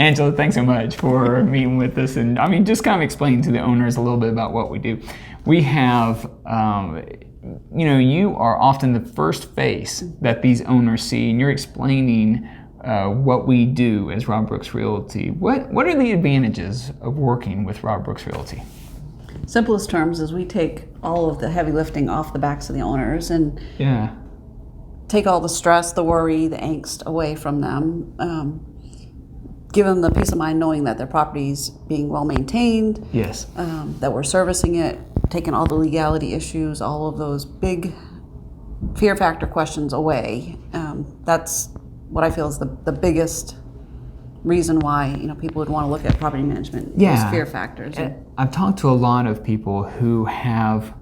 Angela, thanks so much for meeting with us, and I mean, just kind of explain to the owners a little bit about what we do. We have, you are often the first face that these owners see, and you're explaining what we do as Rob Brooks Realty. What are the advantages of working with Rob Brooks Realty? Simplest terms is we take all of the heavy lifting off the backs of the owners and take all the stress, the worry, the angst away from them. Give them the peace of mind knowing that their property's being well maintained. Yes. That we're servicing it, taking all the legality issues, all of those big fear factor questions away. That's what I feel is the biggest reason why people would want to look at property management. Those fear factors. I've talked to a lot of people who have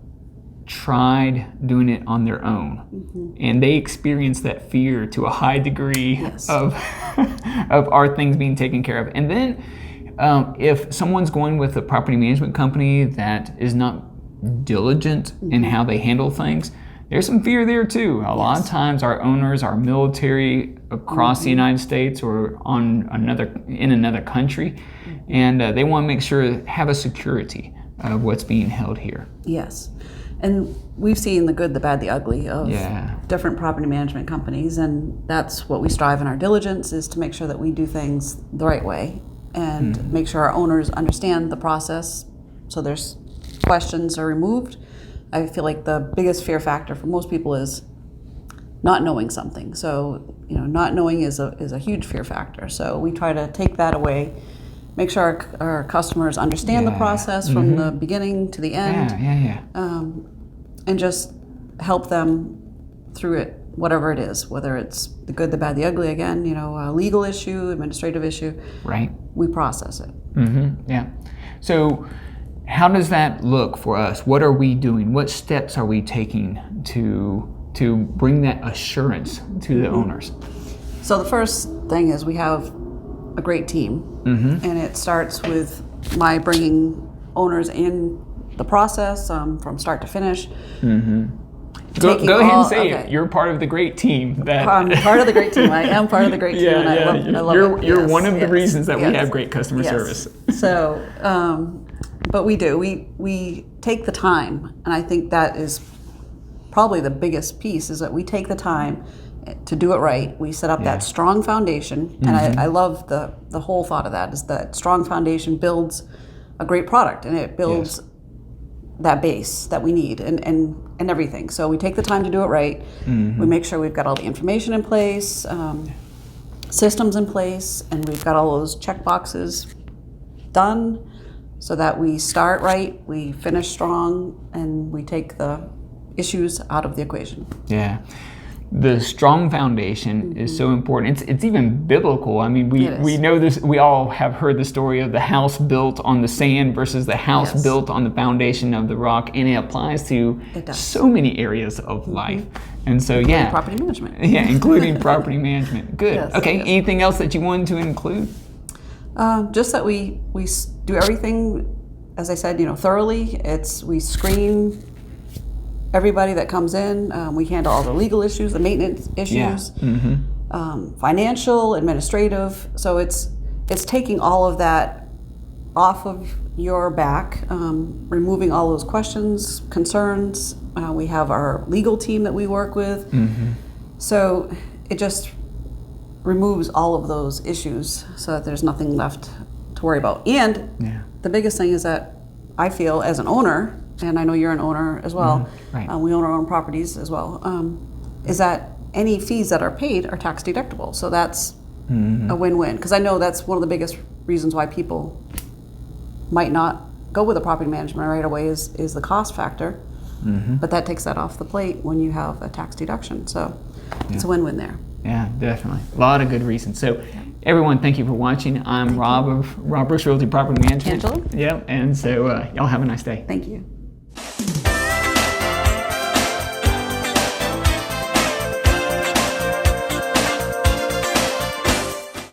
tried doing it on their own, and they experience that fear to a high degree of our things being taken care of. And then if someone's going with a property management company that is not diligent in how they handle things, there's some fear there too. A lot of times our owners are military across the United States or in another country, and they want to make sure have a security of what's being held here. Yes. And we've seen the good, the bad, the ugly of different property management companies, and that's what we strive in our diligence, is to make sure that we do things the right way and make sure our owners understand the process so there's questions are removed. I feel like the biggest fear factor for most people is not knowing something. So, not knowing is a huge fear factor. So we try to take that away, make sure our customers understand the process from the beginning to the end, and just help them through it, whatever it is, whether it's the good, the bad, the ugly, again, a legal issue, administrative issue. Right. We process it. Yeah. So how does that look for us? What are we doing? What steps are we taking to bring that assurance to the owners? So the first thing is we have a great team, and it starts with my bringing owners in the process from start to finish. Go ahead and say it. You're part of the great team. I'm part of the great team. I am part of the great team, and I love it. You're one of the reasons that we have great customer service. So, but we do. We take the time, and I think that is probably the biggest piece, is that we take the time to do it right. We set up that strong foundation, and I love the whole thought of that, is that strong foundation builds a great product, and it builds that base that we need and everything. So we take the time to do it right. We make sure we've got all the information in place, systems in place, and we've got all those check boxes done so that we start right, we finish strong, and we take the issues out of the equation. Yeah. The strong foundation is so important. It's even biblical. I mean, we know this. We all have heard the story of the house built on the sand versus the house built on the foundation of the rock, and it applies to so many areas of life. And so, including property management. Yeah, including property management. Good. Okay. Anything else that you wanted to include? Just that we do everything, as I said, thoroughly. We screen everybody that comes in. We handle all the legal issues, the maintenance issues, financial, administrative. So it's taking all of that off of your back, removing all those questions, concerns. We have our legal team that we work with. So it just removes all of those issues so that there's nothing left to worry about. And the biggest thing is that I feel, as an owner, and I know you're an owner as well, we own our own properties as well, is that any fees that are paid are tax deductible. So that's a win-win, because I know that's one of the biggest reasons why people might not go with a property management right away is the cost factor. But that takes that off the plate when you have a tax deduction. So it's a win-win there. Yeah, definitely. A lot of good reasons. So everyone, thank you for watching. I'm Rob of Rob Brooks Realty Property Management. Angela. Yep. And so y'all have a nice day. Thank you.